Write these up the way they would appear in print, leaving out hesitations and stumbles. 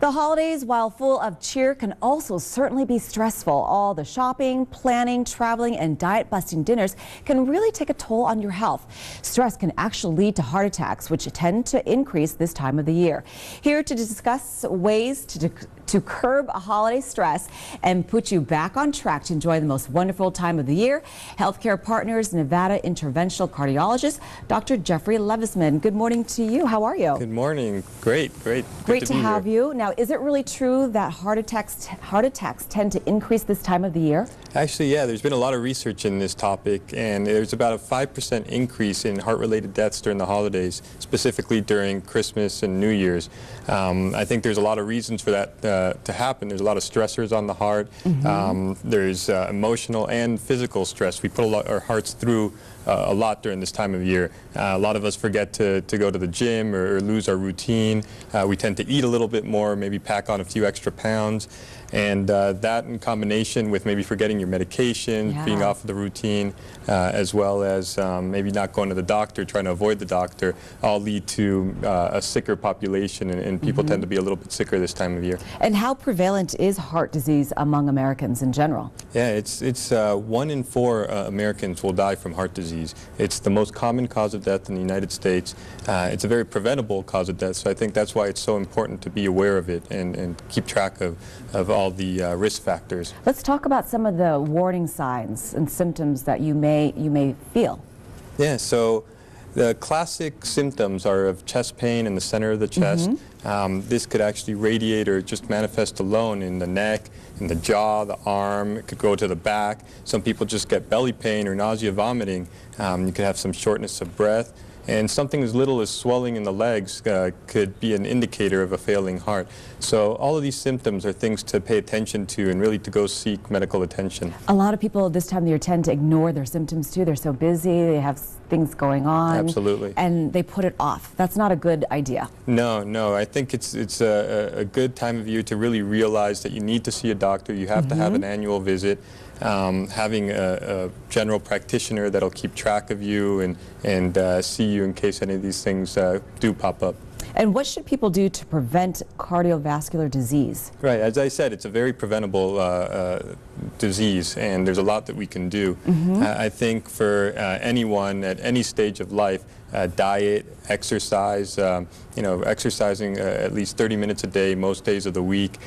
The holidays, while full of cheer, can also certainly be stressful. All the shopping, planning, traveling, and diet-busting dinners can really take a toll on your health. Stress can actually lead to heart attacks, which tend to increase this time of the year. Here to discuss ways to curb a holiday stress and put you back on track to enjoy the most wonderful time of the year, Healthcare Partners Nevada interventional cardiologist, Dr. Jeffrey Levisman. Good morning to you. How are you? Good morning. Great. Great to have you. Now, is it really true that heart attacks tend to increase this time of the year? Actually, yeah, there's been a lot of research in this topic, and there's about a 5% increase in heart-related deaths during the holidays, specifically during Christmas and New Year's. I think there's a lot of reasons for that to happen. There's a lot of stressors on the heart. There's emotional and physical stress. We put our hearts through a lot during this time of year. A lot of us forget to go to the gym or lose our routine. We tend to eat a little bit more, maybe pack on a few extra pounds. And that in combination with maybe forgetting your medications, being off of the routine, as well as maybe not going to the doctor, trying to avoid the doctor, all lead to a sicker population, and people tend to be a little bit sicker this time of year. And how prevalent is heart disease among Americans in general? Yeah, it's 1 in 4 Americans will die from heart disease. It's the most common cause of death in the United States. It's a very preventable cause of death, so I think that's why it's so important to be aware of it and keep track of all the risk factors. Let's talk about some of the warning signs and symptoms that you may feel. Yeah, so the classic symptoms are of chest pain in the center of the chest. This could actually radiate or just manifest alone in the neck, in the jaw, the arm. It could go to the back. Some people just get belly pain or nausea, vomiting. You could have some shortness of breath. And something as little as swelling in the legs could be an indicator of a failing heart. So all of these symptoms are things to pay attention to and really to go seek medical attention. A lot of people this time of year tend to ignore their symptoms too. They're so busy, they have things going on. Absolutely. And they put it off. That's not a good idea. No. I think it's a good time of year to really realize that you need to see a doctor. You have to have an annual visit. Having a general practitioner that'll keep track of you and see you in case any of these things do pop up. And what should people do to prevent cardiovascular disease? Right, as I said, it's a very preventable disease, and there's a lot that we can do. I think for anyone at any stage of life, diet, exercise, exercising at least 30 minutes a day most days of the week,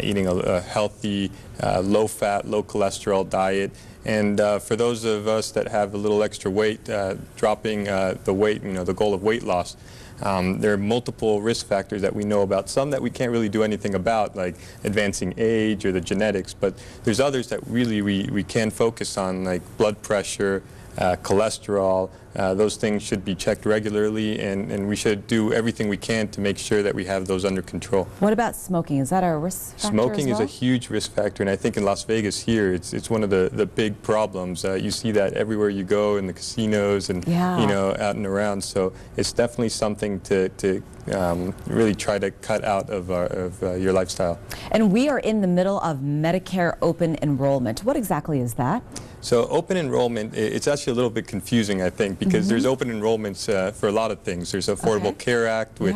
eating a healthy, low-fat, low-cholesterol diet. And for those of us that have a little extra weight, dropping the weight, the goal of weight loss. There are multiple risk factors that we know about, some that we can't really do anything about, like advancing age or the genetics, but there's others that really we can focus on, like blood pressure, cholesterol. Those things should be checked regularly, and we should do everything we can to make sure that we have those under control. What about smoking? Is that a risk factor Smoking as well? is a huge risk factor, and I think in Las Vegas here, it's one of the big problems. You see that everywhere you go, in the casinos and out and around. So it's definitely something to really try to cut out of your lifestyle. And we are in the middle of Medicare open enrollment. What exactly is that? So open enrollment, it's actually a little bit confusing, I think, because there's open enrollments for a lot of things. There's Affordable Care Act, or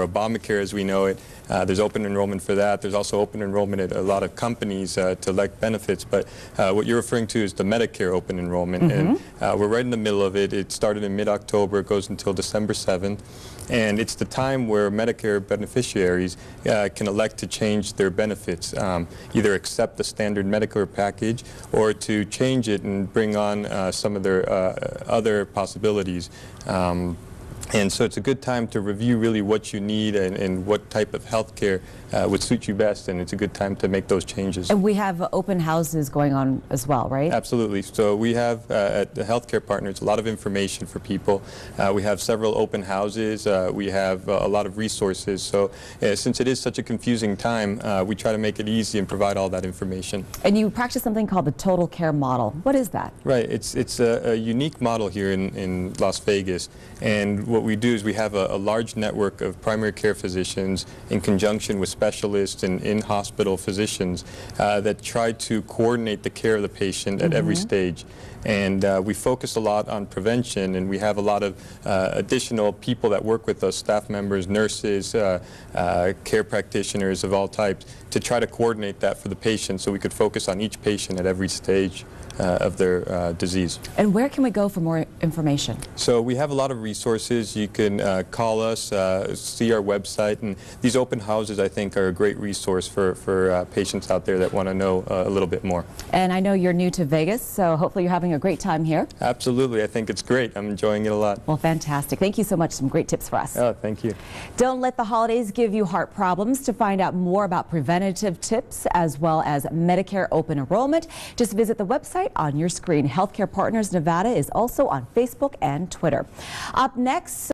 Obamacare as we know it. There's open enrollment for that. There's also open enrollment at a lot of companies to elect benefits. But what you're referring to is the Medicare open enrollment. And we're right in the middle of it. It started in mid-October. It goes until December 7th. And it's the time where Medicare beneficiaries can elect to change their benefits, either accept the standard Medicare package or to change it and bring on some of their other possibilities. And so it's a good time to review really what you need and what type of health care would suit you best, and it's a good time to make those changes. And we have open houses going on as well, right? Absolutely. So we have at the Healthcare Partners a lot of information for people. We have several open houses. We have a lot of resources. So since it is such a confusing time, we try to make it easy and provide all that information. And you practice something called the total care model. What is that? Right. It's a unique model here in Las Vegas. And what we do is we have a large network of primary care physicians in conjunction with specialists and in-hospital physicians that try to coordinate the care of the patient at every stage. And we focus a lot on prevention, and we have a lot of additional people that work with us, staff members, nurses, care practitioners of all types, to try to coordinate that for the patient so we could focus on each patient at every stage of their disease. And where can we go for more information? So we have a lot of resources. You can call us, see our website, and these open houses, I think, are a great resource for patients out there that want to know a little bit more. And I know you're new to Vegas, so hopefully you're having a great time here. Absolutely. I think it's great. I'm enjoying it a lot. Well, fantastic. Thank you so much. Some great tips for us. Oh, thank you. Don't let the holidays give you heart problems. To find out more about preventative tips as well as Medicare open enrollment, just visit the website on your screen. Healthcare Partners Nevada is also on Facebook and Twitter. Up next,